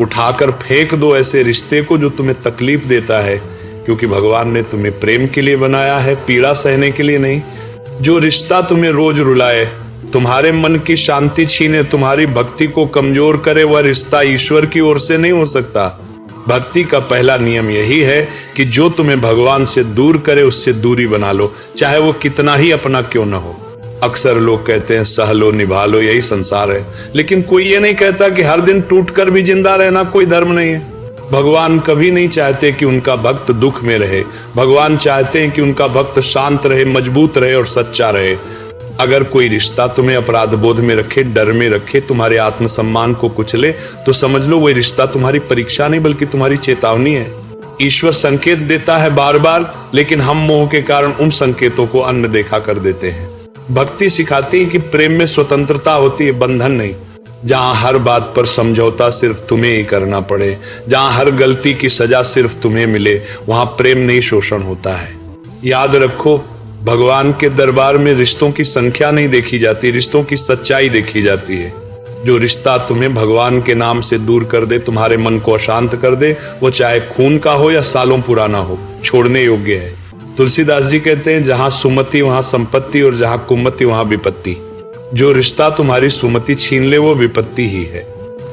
उठाकर फेंक दो ऐसे रिश्ते को जो तुम्हें तकलीफ देता है, क्योंकि भगवान ने तुम्हें प्रेम के लिए बनाया है, पीड़ा सहने के लिए नहीं। जो रिश्ता तुम्हें रोज रुलाए, तुम्हारे मन की शांति छीने, तुम्हारी भक्ति को कमजोर करे, वह रिश्ता ईश्वर की ओर से नहीं हो सकता। भक्ति का पहला नियम यही है कि जो तुम्हें भगवान से दूर करे उससे दूरी बना लो, चाहे वो कितना ही अपना क्यों न हो। अक्सर लोग कहते हैं सह लो निभा लो, यही संसार है, लेकिन कोई ये नहीं कहता कि हर दिन टूटकर भी जिंदा रहना कोई धर्म नहीं है। भगवान कभी नहीं चाहते कि उनका भक्त दुख में रहे। भगवान चाहते हैं कि उनका भक्त शांत रहे, मजबूत रहे और सच्चा रहे। अगर कोई रिश्ता तुम्हें अपराध बोध में रखे, डर में रखे, तुम्हारे आत्मसम्मान को कुचले, तो समझ लो वो रिश्ता तुम्हारी परीक्षा नहीं बल्कि तुम्हारी चेतावनी है। ईश्वर संकेत देता है बार बार, लेकिन हम मोह के कारण उन संकेतों को अनदेखा कर देते हैं। भक्ति सिखाती है कि प्रेम में स्वतंत्रता होती है, बंधन नहीं। जहां हर बात पर समझौता सिर्फ तुम्हें ही करना पड़े, जहां हर गलती की सजा सिर्फ तुम्हें मिले, वहां प्रेम नहीं शोषण होता है। याद रखो, भगवान के दरबार में रिश्तों की संख्या नहीं देखी जाती, रिश्तों की सच्चाई देखी जाती है। जो रिश्ता तुम्हें भगवान के नाम से दूर कर दे, तुम्हारे मन को अशांत कर दे, वो चाहे खून का हो या सालों पुराना हो, छोड़ने योग्य है। तुलसीदास जी कहते हैं, जहां सुमति वहां संपत्ति और जहां कुमति वहां विपत्ति। जो रिश्ता तुम्हारी सुमति छीन ले वो विपत्ति ही है।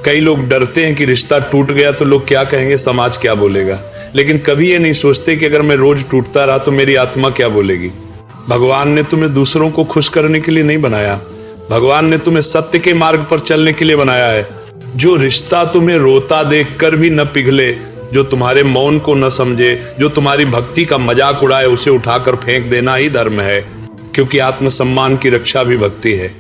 कई लोग डरते हैं कि रिश्ता टूट गया तो लोग क्या कहेंगे, समाज क्या बोलेगा, लेकिन कभी ये नहीं सोचते कि अगर मैं रोज टूटता रहा तो मेरी आत्मा क्या बोलेगी। भगवान ने तुम्हें दूसरों को खुश करने के लिए नहीं बनाया, भगवान ने तुम्हें सत्य के मार्ग पर चलने के लिए बनाया है। जो रिश्ता तुम्हें रोता देखकर भी न पिघले, जो तुम्हारे मौन को न समझे, जो तुम्हारी भक्ति का मजाक उड़ाए, उसे उठाकर फेंक देना ही धर्म है, क्योंकि आत्मसम्मान की रक्षा भी भक्ति है।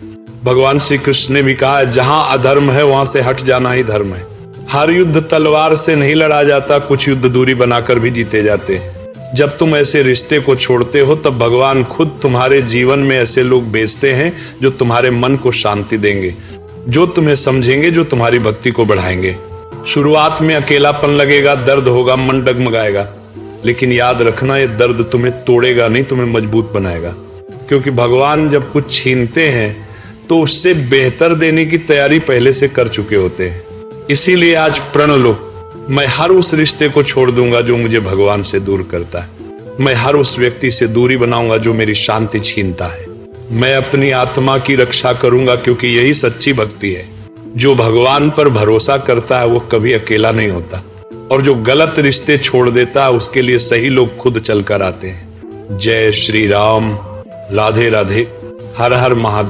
भगवान श्री कृष्ण ने भी कहा है, जहां अधर्म है वहां से हट जाना ही धर्म है। हर युद्ध तलवार से नहीं लड़ा जाता, कुछ युद्ध दूरी बनाकर भी जीते जाते हैं। जब तुम ऐसे रिश्ते को छोड़ते हो तब भगवान खुद तुम्हारे जीवन में ऐसे लोग भेजते हैं जो तुम्हारे मन को शांति देंगे, जो तुम्हें समझेंगे, जो तुम्हारी भक्ति को बढ़ाएंगे। शुरुआत में अकेलापन लगेगा, दर्द होगा, मन डगमगाएगा, लेकिन याद रखना ये दर्द तुम्हें तोड़ेगा नहीं, तुम्हें मजबूत बनाएगा। क्योंकि भगवान जब कुछ छीनते हैं तो उससे बेहतर देने की तैयारी पहले से कर चुके होते हैं। इसीलिए आज प्रण लो, मैं हर उस रिश्ते को छोड़ दूंगा जो मुझे भगवान से दूर करता है। मैं हर उस व्यक्ति से दूरी बनाऊंगा जो मेरी शांति छीनता है। मैं अपनी आत्मा की रक्षा करूंगा, क्योंकि यही सच्ची भक्ति है। जो भगवान पर भरोसा करता है वो कभी अकेला नहीं होता, और जो गलत रिश्ते छोड़ देता है उसके लिए सही लोग खुद चलकर आते हैं। जय श्री राम, राधे राधे, हर हर महादेव।